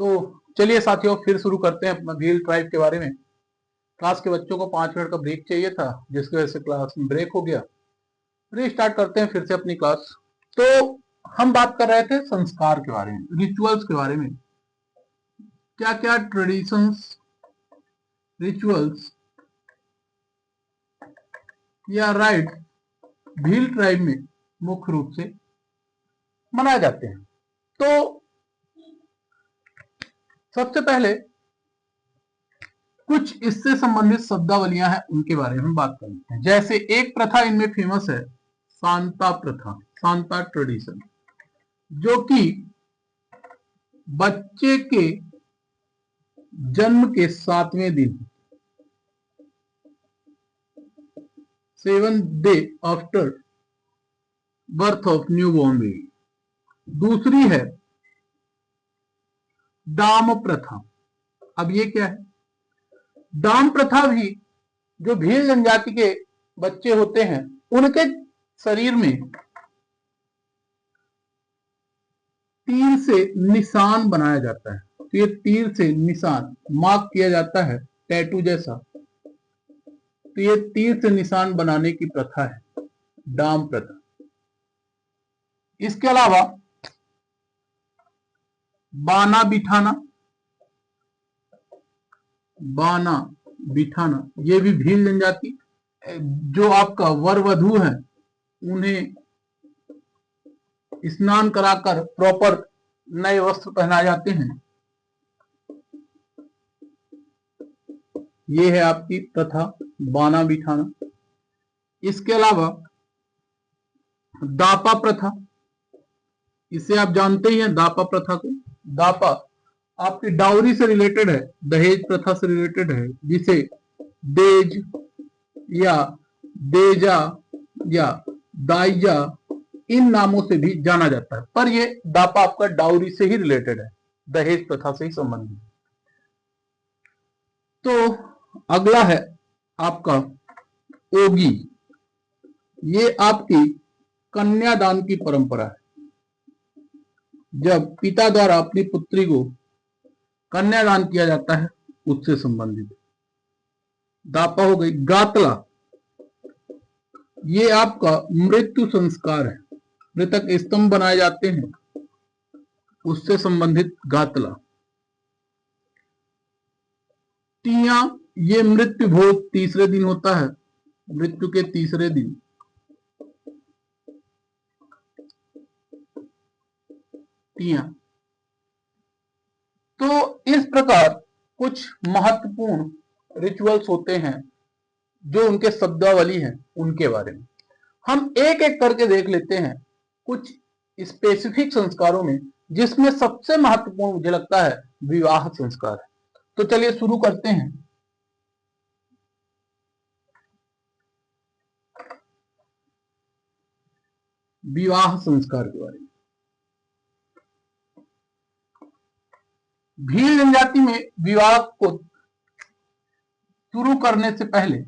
तो चलिए साथियों, फिर शुरू करते हैं अपना भील ट्राइब के बारे में। क्लास के बच्चों को 5 मिनट का ब्रेक चाहिए था, जिसकी वजह से क्लास में ब्रेक हो गया। रीस्टार्ट करते हैं फिर से अपनी क्लास। तो हम बात कर रहे थे संस्कार के बारे में, रिचुअल्स के बारे में। क्या क्या ट्रेडिशंस, रिचुअल्स या राइट भील ट्राइब में मुख्य रूप से मनाए जाते हैं। तो सबसे पहले कुछ इससे संबंधित शब्दावलियां हैं, उनके बारे में हम बात करते हैं। जैसे एक प्रथा इनमें फेमस है, सांता प्रथा, सांता ट्रेडिशन, जो कि बच्चे के जन्म के 7वें दिन, 7th day after birth of new born baby. दूसरी है दाम प्रथा। अब ये क्या है? दाम प्रथा भी जो भील जनजाति के बच्चे होते हैं, उनके शरीर में तीर से निशान बनाया जाता है। तो ये तीर से निशान मार्क किया जाता है, टैटू जैसा। तो ये तीर से निशान बनाने की प्रथा है, दाम प्रथा। इसके अलावा बाना बिठाना, बाना बिठाना, ये भी भील जनजाति, जो आपका वर वधू है उन्हें स्नान कराकर प्रॉपर नए वस्त्र पहनाए जाते हैं। ये है आपकी प्रथा, बाना बिठाना। इसके अलावा दापा प्रथा, इसे आप जानते ही हैं, दापा प्रथा को। दापा आपकी डाउरी से रिलेटेड है, दहेज प्रथा से रिलेटेड है, जिसे देज या देजा या दाइजा इन नामों से भी जाना जाता है। पर ये दापा आपका डाउरी से ही रिलेटेड है, दहेज प्रथा से ही संबंधित। तो अगला है आपका ओगी। ये आपकी कन्यादान की परंपरा है, जब पिता द्वारा अपनी पुत्री को कन्यादान किया जाता है, उससे संबंधित। दापा हो गई। गातला, ये आपका मृत्यु संस्कार है, मृतक स्तंभ बनाए जाते हैं, उससे संबंधित गातला। तिया, ये मृत्यु भोज तीसरे दिन होता है, मृत्यु के तीसरे दिन। तिया। तो इस प्रकार कुछ महत्वपूर्ण रिचुअल्स होते हैं, जो उनके शब्दावली हैं उनके बारे में हम एक एक करके देख लेते हैं। कुछ स्पेसिफिक संस्कारों में, जिसमें सबसे महत्वपूर्ण मुझे लगता है विवाह संस्कार है। तो चलिए शुरू करते हैं। विवाह संस्कार के बारे में। भील जनजाति में विवाह को शुरू करने से पहले,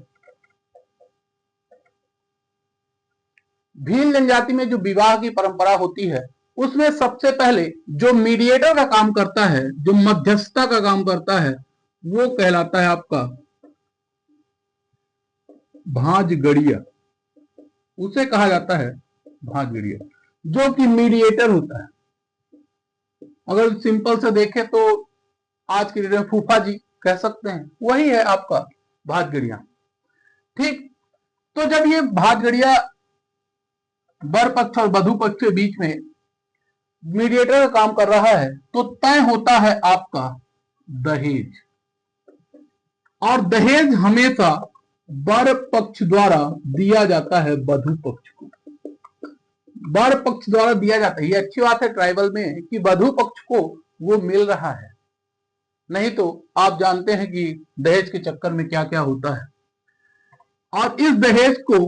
भील जनजाति में जो विवाह की परंपरा होती है, उसमें सबसे पहले जो मीडिएटर का काम करता है, जो मध्यस्थता का काम करता है, वो कहलाता है आपका भांजगड़िया। उसे कहा जाता है भांजगड़िया, जो कि मीडिएटर होता है। अगर सिंपल से देखें तो आज के डेट में फूफा जी कह सकते हैं, वही है आपका भांजगड़िया। ठीक। तो जब ये भांजगड़िया वर पक्ष और वधू पक्ष के बीच में मीडिएटर का काम कर रहा है, तो तय होता है आपका दहेज। और दहेज हमेशा वर पक्ष द्वारा दिया जाता है वधू पक्ष को। वर पक्ष द्वारा दिया जाता है। ये अच्छी बात है ट्राइबल में कि वधू पक्ष को वो मिल रहा है, नहीं तो आप जानते हैं कि दहेज के चक्कर में क्या क्या होता है। और इस दहेज को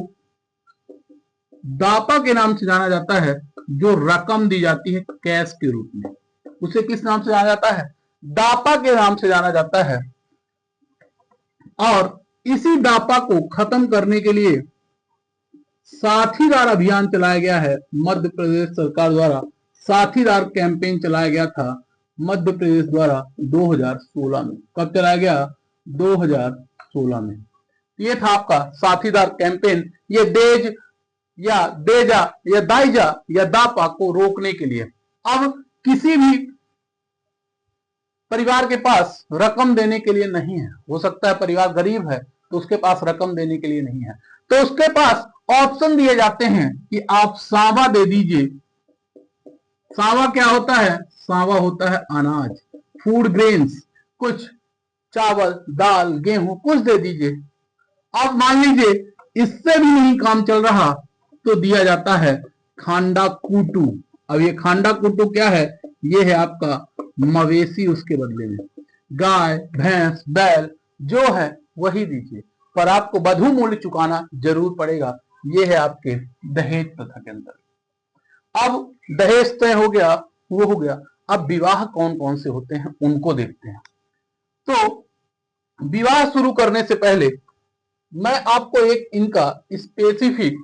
दापा के नाम से जाना जाता है, जो रकम दी जाती है कैश के रूप में, उसे किस नाम से जाना जाता है? दापा के नाम से जाना जाता है। और इसी दापा को खत्म करने के लिए साथीदार अभियान चलाया गया है। मध्य प्रदेश सरकार द्वारा साथीदार कैंपेन चलाया गया था, मध्य प्रदेश द्वारा 2016 में। कब चलाया गया? 2016 में। ये था आपका साथीदार कैंपेन। ये देज या देजा या दाइजा या दापा को रोकने के लिए। अब किसी भी परिवार के पास रकम देने के लिए नहीं है, हो सकता है परिवार गरीब है तो उसके पास रकम देने के लिए नहीं है, तो उसके पास ऑप्शन दिए जाते हैं कि आप सांवा दे दीजिए। सांवा क्या होता है? सांवा होता है अनाज, फूड ग्रेन्स, कुछ चावल, दाल, गेहूं कुछ दे दीजिए। अब मान लीजिए इससे भी नहीं काम चल रहा तो दिया जाता है खांडा कूटू। अब ये खांडा कूटू क्या है? ये है आपका मवेशी, उसके बदले में गाय, भैंस, बैल जो है वही दीजिए, पर आपको बधू मूल्य चुकाना जरूर पड़ेगा। ये है आपके दहेज प्रथा के अंदर। अब दहेज तय हो गया, वो हो गया। अब विवाह कौन कौन से होते हैं उनको देखते हैं। तो विवाह शुरू करने से पहले मैं आपको एक इनका स्पेसिफिक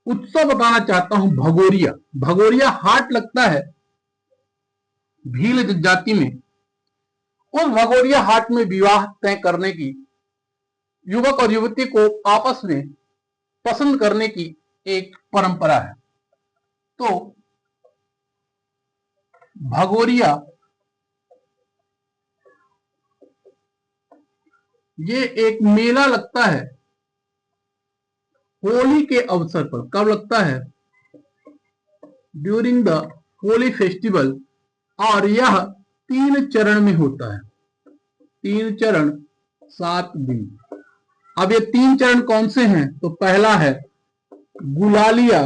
उत्सव बताना चाहता हूं। भगोरिया, भगोरिया हाट लगता है भील जनजाति में। उस भगोरिया हाट में विवाह तय करने की, युवक और युवती को आपस में पसंद करने की एक परंपरा है। तो भगोरिया ये एक मेला लगता है होली के अवसर पर। कब लगता है? During the Holi festival. और यह 3 चरण में होता है। 3 चरण 7 दिन। अब ये 3 चरण कौन से हैं? तो पहला है गुलालिया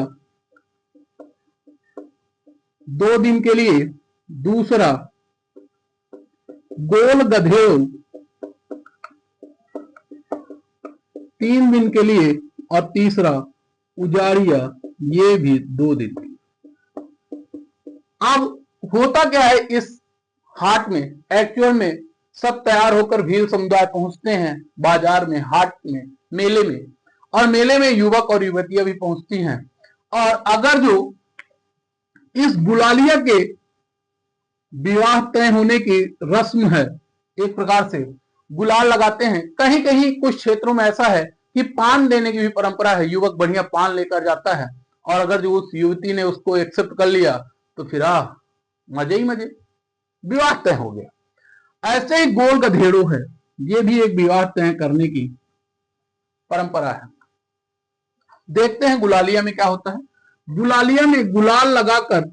2 दिन के लिए, दूसरा गोल गधेड़ 3 दिन के लिए, और तीसरा उजाड़िया, ये भी 2 दिन के लिए। अब होता क्या है इस हाट में? एक्चुअल में सब तैयार होकर भील समुदाय पहुंचते हैं बाजार में, हाट में, मेले में, और मेले में युवक और युवतियां भी पहुंचती हैं। और अगर जो इस गुलालिया के विवाह तय होने की रस्म है, एक प्रकार से गुलाल लगाते हैं। कहीं कहीं कुछ क्षेत्रों में ऐसा है कि पान देने की भी परंपरा है। युवक बढ़िया पान लेकर जाता है, और अगर जो उस युवती ने उसको एक्सेप्ट कर लिया तो फिर मजे ही मजे, विवाह तय हो गया। ऐसे ही गोल गधेड़ो है, ये भी एक विवाह तय करने की परंपरा है। देखते हैं गुलालिया में क्या होता है। गुलालिया में गुलाल लगाकर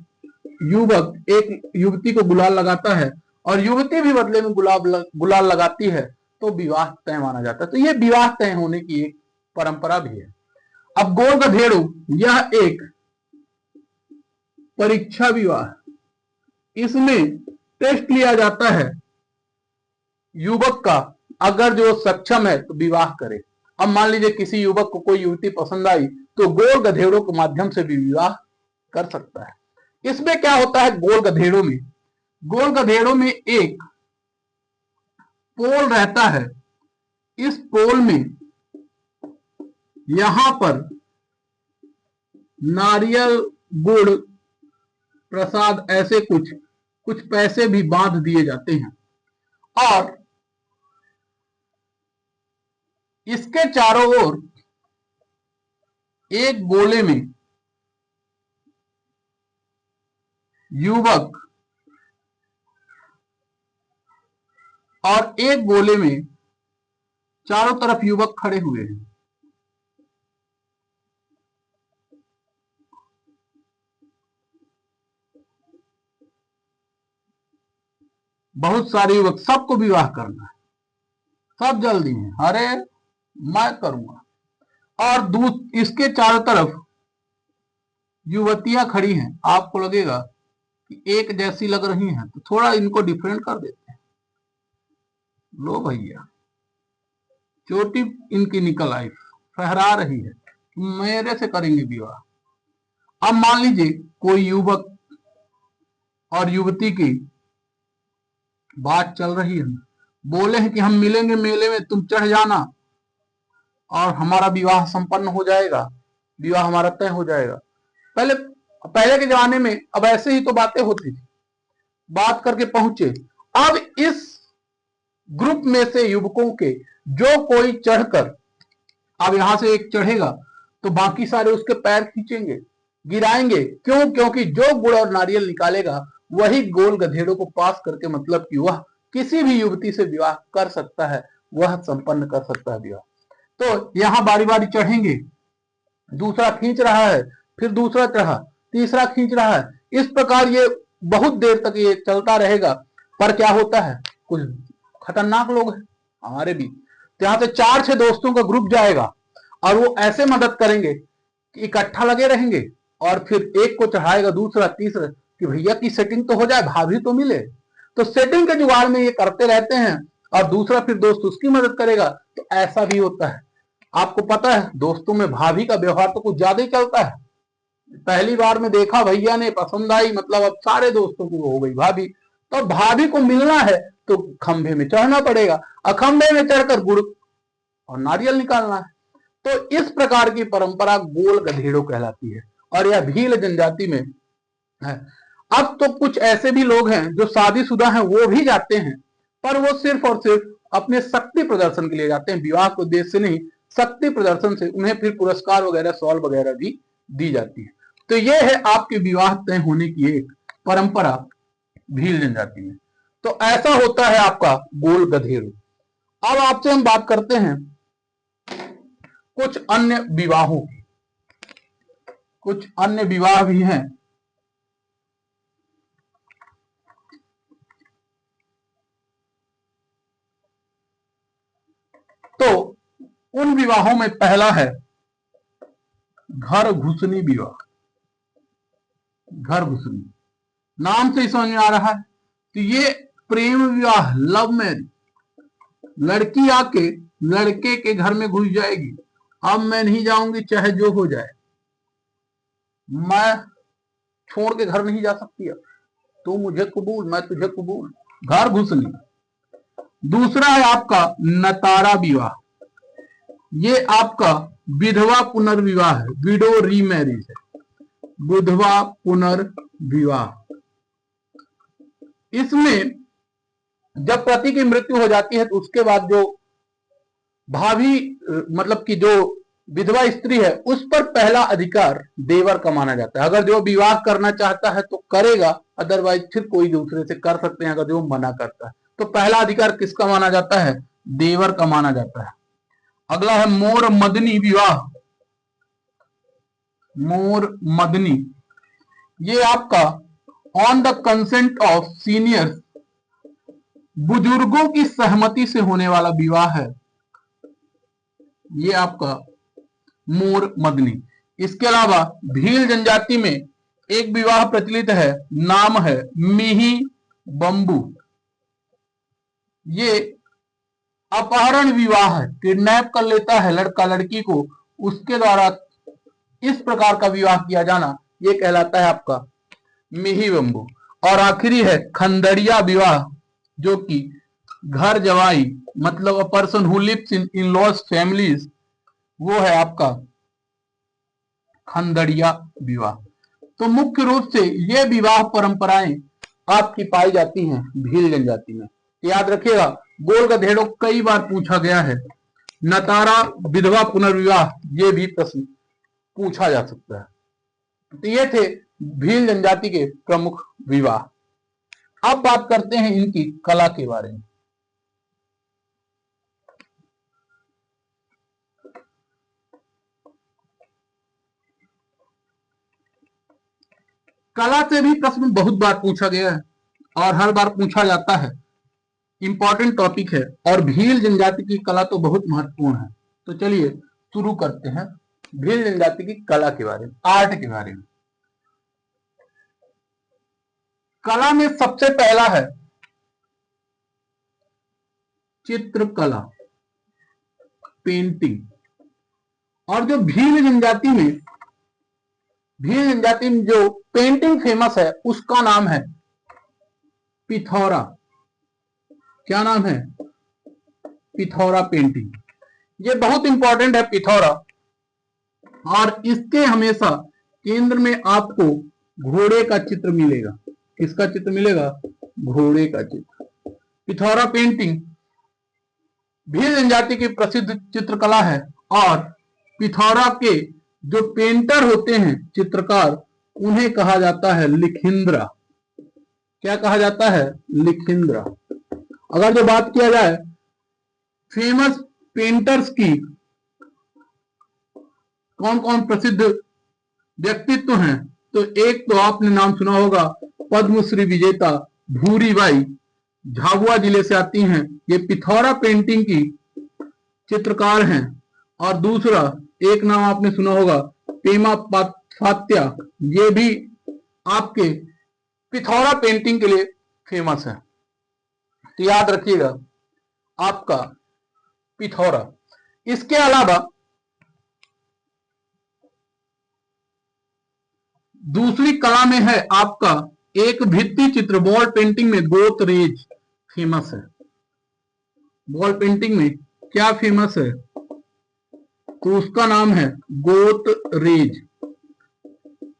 युवक एक युवती को गुलाल लगाता है, और युवती भी बदले में गुलाल लगाती है, तो विवाह तय माना जाता है। तो ये विवाह तय होने की एक परंपरा भी है। अब गोल गधेड़ो यह एक परीक्षा विवाह, इसमें टेस्ट लिया जाता है युवक का, अगर जो सक्षम है तो विवाह करे। अब मान लीजिए किसी युवक को कोई युवती पसंद आई तो गोल गधेड़ों के माध्यम से भी विवाह कर सकता है। इसमें क्या होता है गोल गधेड़ों में? गोल गधेड़ों में एक पोल रहता है। इस पोल में यहां पर नारियल, गुड़, प्रसाद, ऐसे कुछ कुछ पैसे भी बांध दिए जाते हैं, और इसके चारों ओर एक गोले में युवक और एक गोले में चारों तरफ युवक खड़े हुए हैं। बहुत सारे युवक, सबको विवाह करना है, सब जल्दी में, अरे मैं करूंगा। और इसके चारों तरफ युवतियां खड़ी हैं। आपको लगेगा कि एक जैसी लग रही हैं, तो थोड़ा इनको डिफरेंट कर देते हैं। लो भैया, चोटी इनकी निकल आई, फहरा रही है, मेरे से करेंगे विवाह। अब मान लीजिए कोई युवक और युवती की बात चल रही है, बोले हैं कि हम मिलेंगे मेले में, तुम चढ़ जाना और हमारा विवाह संपन्न हो जाएगा, विवाह हमारा तय हो जाएगा। पहले पहले के जमाने में अब ऐसे ही तो बातें होती थी, बात करके पहुंचे। अब इस ग्रुप में से युवकों के जो कोई चढ़कर, अब यहां से एक चढ़ेगा तो बाकी सारे उसके पैर खींचेंगे, गिराएंगे। क्यों? क्योंकि जो गुड़ और नारियल निकालेगा वही गोल गधेड़ों को पास करके, मतलब कि वह किसी भी युवती से विवाह कर सकता है, वह संपन्न कर सकता है विवाह। तो यहां बारी बारी चढ़ेंगे, दूसरा खींच रहा है, फिर दूसरा चढ़ा, तीसरा खींच रहा है। इस प्रकार ये बहुत देर तक ये चलता रहेगा। पर क्या होता है, कुछ खतरनाक लोग हैं हमारे भी, तो यहां से 4-6 दोस्तों का ग्रुप जाएगा और वो ऐसे मदद करेंगे कि इकट्ठा लगे रहेंगे, और फिर एक को चढ़ाएगा, दूसरा, तीसरा, कि भैया की सेटिंग तो हो जाए, भाभी तो मिले। तो सेटिंग के जुगाड़ में ये करते रहते हैं, और दूसरा फिर दोस्त उसकी मदद करेगा। तो ऐसा भी होता है। आपको पता है दोस्तों में भाभी का व्यवहार तो कुछ ज्यादा ही चलता है। पहली बार में देखा, भैया ने पसंद आई, मतलब अब सारे दोस्तों की वो हो गई भाभी। तो भाभी को मिलना है तो खंभे में चढ़ना पड़ेगा, और खंभे में चढ़कर गुड़ और नारियल निकालना है। तो इस प्रकार की परंपरा गोल गधेड़ों कहलाती है, और यह भील जनजाति में है। अब तो कुछ ऐसे भी लोग हैं जो शादीशुदा हैं, वो भी जाते हैं, पर वो सिर्फ और सिर्फ अपने शक्ति प्रदर्शन के लिए जाते हैं, विवाह के उद्देश्य से नहीं। शक्ति प्रदर्शन से उन्हें फिर पुरस्कार वगैरह, सॉल वगैरह भी दी जाती है। तो ये है आपके विवाह तय होने की एक परंपरा भील जनजाति में। तो ऐसा होता है आपका गोल गधेड़ू। अब आपसे हम बात करते हैं कुछ अन्य विवाहों की। कुछ अन्य विवाह भी हैं। तो उन विवाहों में पहला है घर घुसनी विवाह। घर घुसनी नाम से ही समझ में आ रहा है, तो ये प्रेम विवाह, लव मैरिज। लड़की आके लड़के के घर में घुस जाएगी, अब मैं नहीं जाऊंगी चाहे जो हो जाए, मैं छोड़ के घर नहीं जा सकती, अब तू मुझे कबूल, मैं तुझे कबूल। घर घुसनी। दूसरा है आपका नतारा विवाह। ये आपका विधवा पुनर्विवाह है, विडो रीमैरिज है, विधवा पुनर्विवाह। इसमें जब पति की मृत्यु हो जाती है तो उसके बाद जो भाभी, मतलब कि जो विधवा स्त्री है, उस पर पहला अधिकार देवर का माना जाता है। अगर जो विवाह करना चाहता है तो करेगा, अदरवाइज फिर कोई दूसरे से कर सकते हैं अगर जो मना करता है। तो पहला अधिकार किसका माना जाता है? देवर का माना जाता है। अगला है मोर मदनी विवाह। मोर मदनी, ये आपका on the consent of seniors, बुजुर्गों की सहमति से होने वाला विवाह है, ये आपका मोर मदनी। इसके अलावा भील जनजाति में एक विवाह प्रचलित है, नाम है मिही बंबू। ये अपहरण विवाह है, किडनैप कर लेता है लड़का लड़की को, उसके द्वारा इस प्रकार का विवाह किया जाना, ये कहलाता है आपका मिही बंबू। और आखिरी है खंदड़िया विवाह, जो कि घर जवाई, मतलब a person who lives in laws families, वो है आपका खंदड़िया विवाह। तो मुख्य रूप से ये विवाह परंपराएं आपकी पाई जाती हैं भील जनजाति में। याद रखिएगा, गोल गधेड़ों कई बार पूछा गया है। नतारा, विधवा पुनर्विवाह, ये भी प्रश्न पूछा जा सकता है। तो ये थे भील जनजाति के प्रमुख विवाह। अब बात करते हैं इनकी कला के बारे में। कला से भी प्रश्न बहुत बार पूछा गया है और हर बार पूछा जाता है, इंपॉर्टेंट टॉपिक है, और भील जनजाति की कला तो बहुत महत्वपूर्ण है। तो चलिए शुरू करते हैं भील जनजाति की कला के बारे में, आर्ट के बारे में। कला में सबसे पहला है चित्रकला, पेंटिंग। और जो भील जनजाति में जो पेंटिंग फेमस है उसका नाम है पिथौरा। क्या नाम है? पिथौरा पेंटिंग। ये बहुत इंपॉर्टेंट है पिथौरा, और इसके हमेशा केंद्र में आपको घोड़े का चित्र मिलेगा। किसका चित्र मिलेगा? घोड़े का चित्र। पिथौरा पेंटिंग भील जनजाति की प्रसिद्ध चित्रकला है और पिथौरा के जो पेंटर होते हैं, चित्रकार, उन्हें कहा जाता है लिखिंद्रा। क्या कहा जाता है? लिखिंद्रा। अगर जो बात किया जाए फेमस पेंटर्स की, कौन कौन प्रसिद्ध व्यक्तित्व हैं, तो एक तो आपने नाम सुना होगा पद्मश्री विजेता भूरीबाई, झाबुआ जिले से आती हैं, ये पिथौरा पेंटिंग की चित्रकार हैं। और दूसरा एक नाम आपने सुना होगा पेमा फात्या, ये भी आपके पिथौरा पेंटिंग के लिए फेमस है। तो याद रखिएगा आपका पिथौरा। इसके अलावा दूसरी कला में है आपका एक भित्ति चित्र, वॉल पेंटिंग में गोतरेज फेमस है। वॉल पेंटिंग में क्या फेमस है? तो उसका नाम है गोतरेज।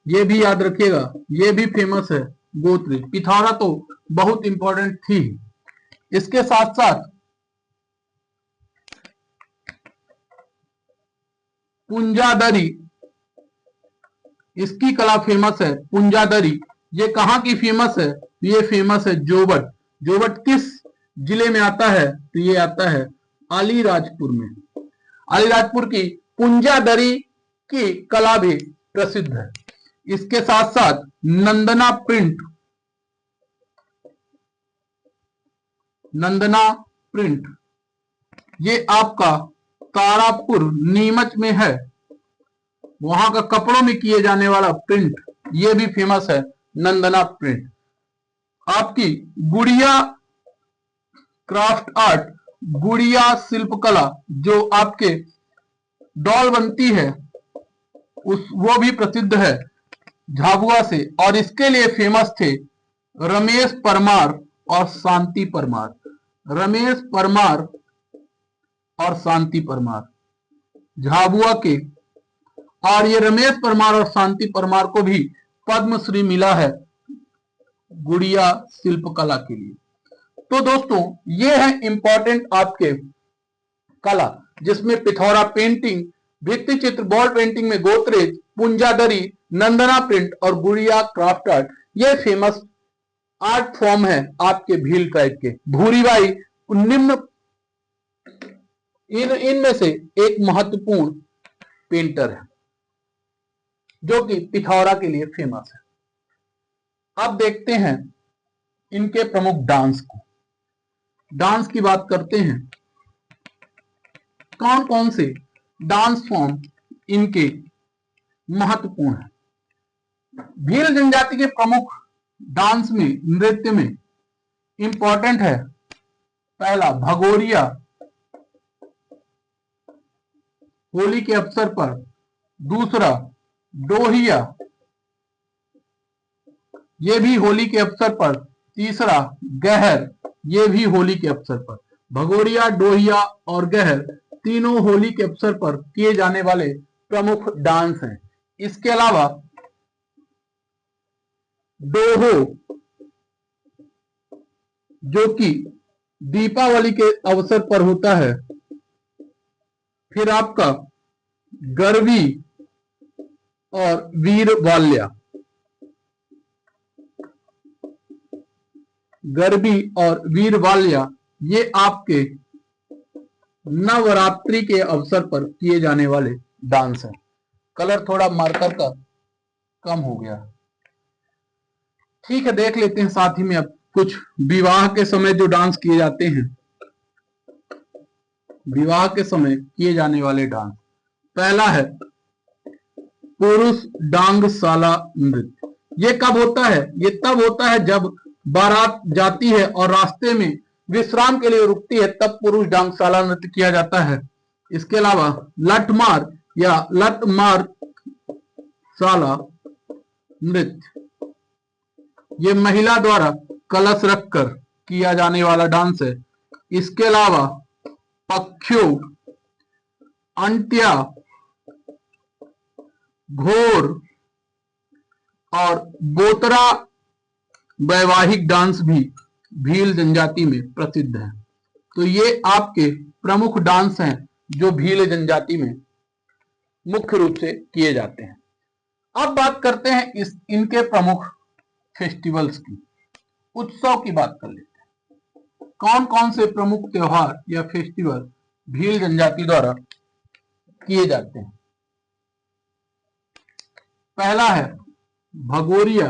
ये भी याद रखिएगा, ये भी फेमस है गोतरेज। पिथौरा तो बहुत इंपॉर्टेंट थी। इसके साथ साथ पुंजादरी, इसकी कला फेमस है। पुंजादरी ये कहां की फेमस है? ये फेमस है जोबट। जोबट किस जिले में आता है? तो ये आता है अलीराजपुर में। अलीराजपुर की पुंजादरी की कला भी प्रसिद्ध है। इसके साथ साथ नंदना प्रिंट, नंदना प्रिंट ये आपका तारापुर नीमच में है, वहां का कपड़ों में किए जाने वाला प्रिंट, ये भी फेमस है नंदना प्रिंट। आपकी गुड़िया क्राफ्ट आर्ट, गुड़िया शिल्पकला, जो आपके डॉल बनती है वो भी प्रसिद्ध है झाबुआ से। और इसके लिए फेमस थे रमेश परमार और शांति परमार। रमेश परमार और शांति परमार झाबुआ के। और ये रमेश परमार और शांति परमार को भी पद्मश्री मिला है गुड़िया शिल्पकला के लिए। तो दोस्तों ये है इंपॉर्टेंट आपके कला, जिसमें पिथौरा पेंटिंग, भित्ति चित्र, बॉल पेंटिंग में गोतरेज, पुंजादरी, नंदना प्रिंट और गुड़िया क्राफ्ट आर्ट, ये फेमस आर्ट फॉर्म है आपके भील ट्राइब के। भूरीबाई निम्न इनमें से एक महत्वपूर्ण पेंटर है जो कि पिथौरा के लिए फेमस है। अब देखते हैं इनके प्रमुख डांस को। डांस की बात करते हैं, कौन कौन से डांस फॉर्म इनके महत्वपूर्ण है। भील जनजाति के प्रमुख डांस में, नृत्य में इंपॉर्टेंट है पहला भगोरिया, होली के अवसर पर। दूसरा डोहिया, ये भी होली के अवसर पर। तीसरा गहर, ये भी होली के अवसर पर। भगोरिया, डोहिया और गहर तीनों होली के अवसर पर किए जाने वाले प्रमुख डांस हैं। इसके अलावा डोहो, जो कि दीपावली के अवसर पर होता है। फिर आपका गरबी और वीरवाल्या, गरबी और वीरवाल्या ये आपके नवरात्रि के अवसर पर किए जाने वाले डांस हैं। कलर थोड़ा मार्कर का कम हो गया, ठीक है। देख लेते हैं साथ ही में अब कुछ विवाह के समय जो डांस किए जाते हैं, विवाह के समय किए जाने वाले डांस। पहला है पुरुष डांगशाला नृत्य। ये कब होता है? ये तब होता है जब बारात जाती है और रास्ते में विश्राम के लिए रुकती है, तब पुरुष डांगशाला नृत्य किया जाता है। इसके अलावा लठमार या लठमार शाला नृत्य, ये महिला द्वारा कलश रखकर किया जाने वाला डांस है। इसके अलावा पख्यो, अंट्या, घोर, और बोतरा वैवाहिक डांस भी भील जनजाति में प्रसिद्ध है। तो ये आपके प्रमुख डांस हैं जो भील जनजाति में मुख्य रूप से किए जाते हैं। अब बात करते हैं इनके प्रमुख फेस्टिवल्स की, उत्सव की बात कर लेते हैं। कौन कौन से प्रमुख त्योहार या फेस्टिवल भील जनजाति द्वारा किए जाते हैं। पहला है भगोरिया।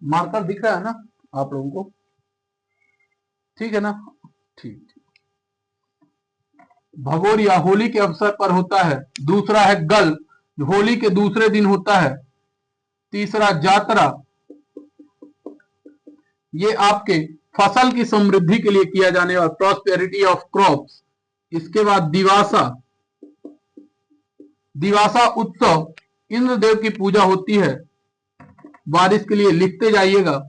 मार्कर दिख रहा है ना आप लोगों को, ठीक है ना, ठीक। भगोरिया होली के अवसर पर होता है। दूसरा है गल, जो होली के दूसरे दिन होता है। तीसरा जातरा, ये आपके फसल की समृद्धि के लिए किया जाने वाला, प्रॉस्पेरिटी ऑफ क्रॉप्स। इसके बाद दिवासा, दिवासा उत्सव, इंद्रदेव की पूजा होती है बारिश के लिए, लिखते जाइएगा।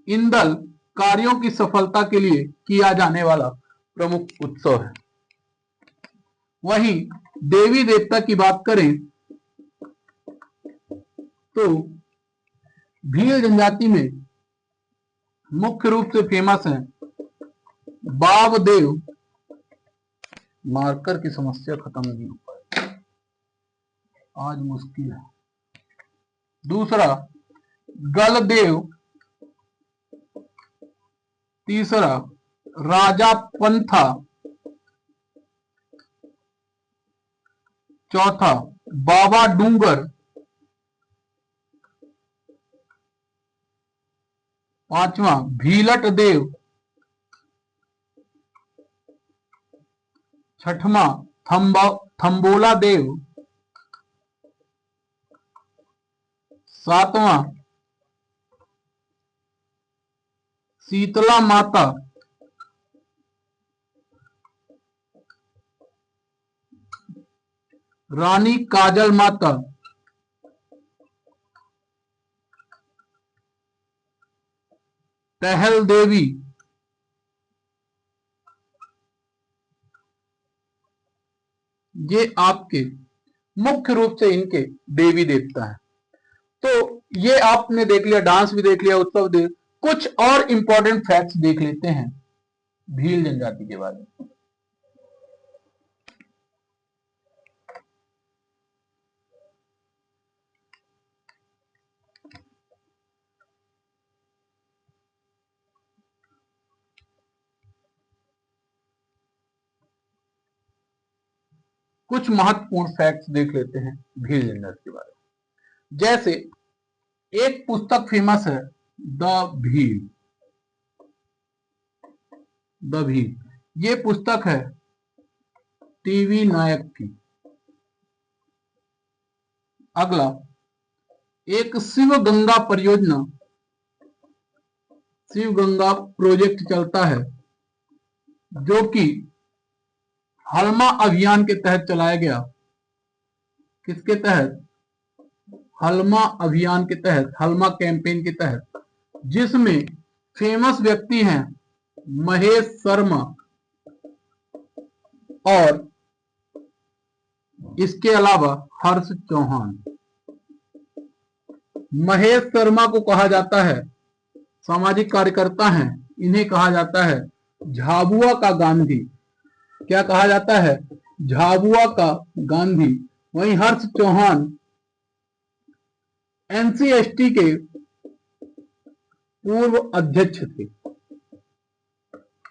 इंदल, कार्यों की सफलता के लिए किया जाने वाला प्रमुख उत्सव है। वहीं देवी देवता की बात करें तो भील जनजाति में मुख्य रूप से फेमस है बावदेव। मार्कर की समस्या खत्म नहीं हो पाई, आज मुश्किल है। दूसरा गलदेव, तीसरा राजा पंथा, चौथा बाबा डूंगर, पांचवा भीलट देव, छठवां थम्बोला देव, सातवां शीतला माता, रानी काजल माता, टहल देवी, ये आपके मुख्य रूप से इनके देवी देवता हैं। तो ये आपने देख लिया, डांस भी देख लिया, उत्सव देख, कुछ और इंपॉर्टेंट फैक्ट्स देख लेते हैं भील जनजाति के बारे में। कुछ महत्वपूर्ण फैक्ट्स देख लेते हैं भील जनजाति के बारे में। जैसे एक पुस्तक फेमस है द भील, द भील, ये पुस्तक है टीवी नायक की। अगला एक शिव गंगा परियोजना, शिव गंगा प्रोजेक्ट चलता है जो कि हलमा अभियान के तहत चलाया गया। किसके तहत? हलमा अभियान के तहत, हलमा कैंपेन के तहत, जिसमें फेमस व्यक्ति हैं महेश शर्मा और इसके अलावा हर्ष चौहान। महेश शर्मा को कहा जाता है, सामाजिक कार्यकर्ता हैं, इन्हें कहा जाता है झाबुआ का गांधी। क्या कहा जाता है? झाबुआ का गांधी। वहीं हर्ष चौहान एनसीएसटी के पूर्व अध्यक्ष थे,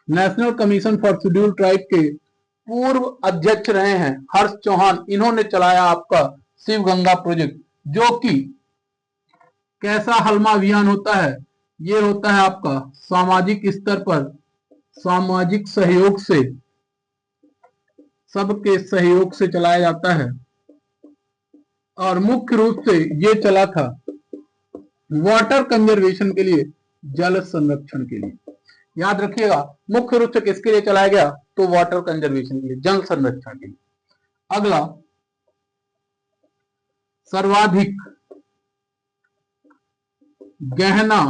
national commission for scheduled tribe के पूर्व अध्यक्ष रहे हैं हर्ष चौहान। इन्होंने चलाया आपका शिव गंगा प्रोजेक्ट, जो कि कैसा हलमा अभियान होता है? ये होता है आपका सामाजिक स्तर पर, सामाजिक सहयोग से, सबके सहयोग से चलाया जाता है। और मुख्य रूप से ये चला था वाटर कंजर्वेशन के लिए, जल संरक्षण के लिए। याद रखिएगा, मुख्य रूप से किसके लिए चलाया गया? तो वाटर कंजर्वेशन के लिए, जल संरक्षण के लिए। अगला सर्वाधिक गहना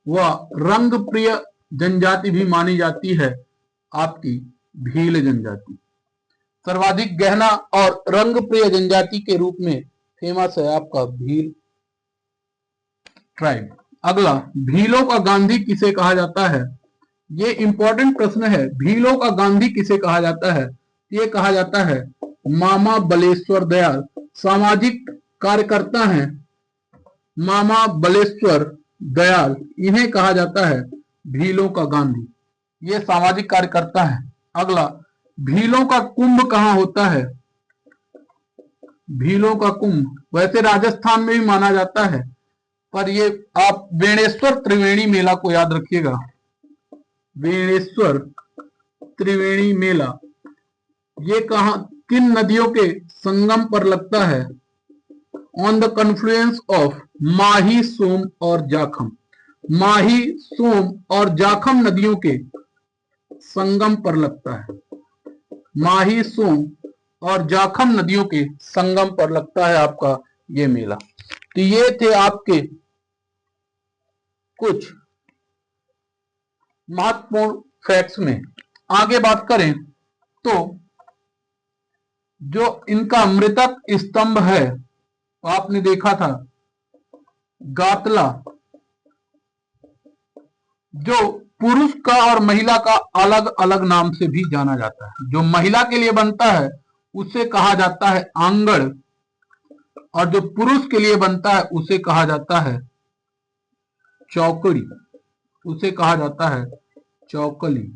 व रंग प्रिय जनजाति भी मानी जाती है आपकी भील जनजाति। सर्वाधिक गहना और रंग प्रिय जनजाति के रूप में फेमस है आपका भील ट्राइब। अगला, भीलों का गांधी किसे कहा जाता है? ये इंपॉर्टेंट प्रश्न है। भीलों का गांधी किसे कहा जाता है? ये कहा जाता है मामा बलेश्वर दयाल, सामाजिक कार्यकर्ता हैं मामा बलेश्वर दयाल, इन्हें कहा जाता है भीलों का गांधी। ये सामाजिक कार्यकर्ता है। अगला, भीलों का कुंभ कहाँ होता है? भीलों का कुंभ वैसे राजस्थान में भी माना जाता है, पर ये आप बेणेश्वर त्रिवेणी मेला को याद रखिएगा। बेणेश्वर त्रिवेणी मेला ये कहां, किन नदियों के संगम पर लगता है? ऑन द कन्फ्लुएंस ऑफ माही, सोम और जाखम। माही, सोम और जाखम नदियों के संगम पर लगता है। माही, सोम और जाखम नदियों के संगम पर लगता है आपका ये मेला। तो ये थे आपके कुछ महत्वपूर्ण फैक्ट्स में। आगे बात करें तो जो इनका मृतक स्तंभ है, आपने देखा था गातला, जो पुरुष का और महिला का अलग अलग नाम से भी जाना जाता है। जो महिला के लिए बनता है उसे कहा जाता है आंगड़, और जो पुरुष के लिए बनता है उसे कहा जाता है चौकड़ी, उसे कहा जाता है चौकली।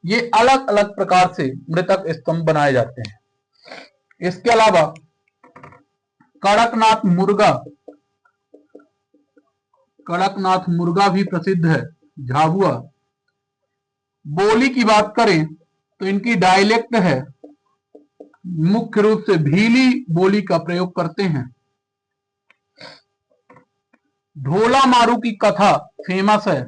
ये अलग अलग प्रकार से मृतक स्तंभ बनाए जाते हैं। इसके अलावा कड़कनाथ मुर्गा, कड़कनाथ मुर्गा भी प्रसिद्ध है। झाबुआ बोली की बात करें तो इनकी डायलेक्ट है, मुख्य रूप से भीली बोली का प्रयोग करते हैं। ढोला मारू की कथा फेमस है।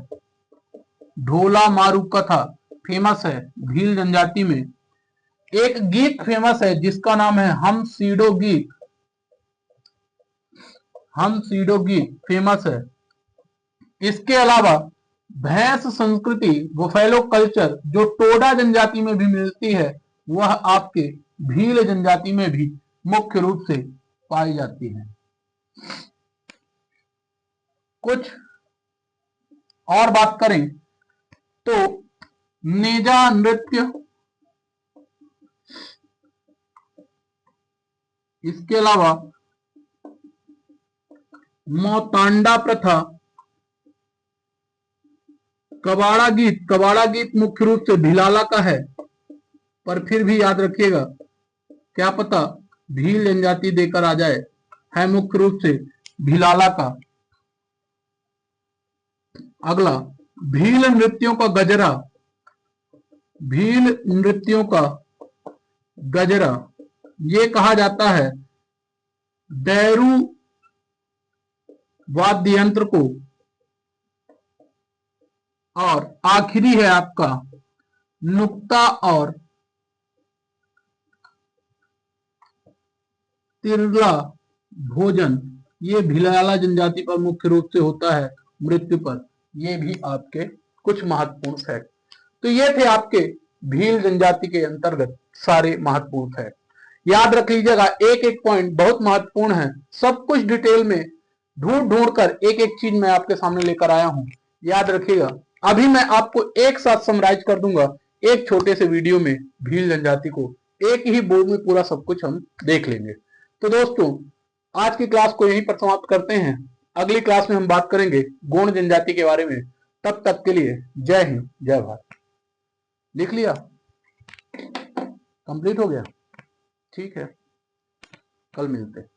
ढोला मारू कथा फेमस है भील जनजाति में। एक गीत फेमस है जिसका नाम है हम सीडो गीत। हम सीडो गीत फेमस है। इसके अलावा भैंस संस्कृति, बुफेलो कल्चर, जो टोडा जनजाति में भी मिलती है, वह आपके भील जनजाति में भी मुख्य रूप से पाई जाती है। कुछ और बात करें तो नेजा नृत्य, इसके अलावा मोतांडा प्रथा, कबाड़ा गीत। कबाड़ा गीत मुख्य रूप से भिलाला का है, पर फिर भी याद रखिएगा, क्या पता भील जनजाति देकर आ जाए, है मुख्य रूप से भिलाला का। अगला, भील नृत्यों का गजरा। भील नृत्यों का गजरा ये कहा जाता है दैरू वाद्य यंत्र को, और आखिरी है आपका नुक्ता और तिरला भोजन। ये भिलाला जनजाति पर मुख्य रूप से होता है मृत्यु पर। ये भी आपके कुछ महत्वपूर्ण फैक्ट। तो ये थे आपके भील जनजाति के अंतर्गत सारे महत्वपूर्ण फैक्ट। याद रख लीजिएगा, एक एक पॉइंट बहुत महत्वपूर्ण है। सब कुछ डिटेल में ढूंढ कर एक एक चीज मैं आपके सामने लेकर आया हूं, याद रखिएगा। अभी मैं आपको एक साथ समराइज कर दूंगा एक छोटे से वीडियो में। भील जनजाति को एक ही बोर्ड में पूरा सब कुछ हम देख लेंगे। तो दोस्तों, आज की क्लास को यहीं पर समाप्त करते हैं। अगली क्लास में हम बात करेंगे गोंड जनजाति के बारे में। तब तक के लिए जय हिंद, जय भारत। लिख लिया? कंप्लीट हो गया? ठीक है, कल मिलते हैं।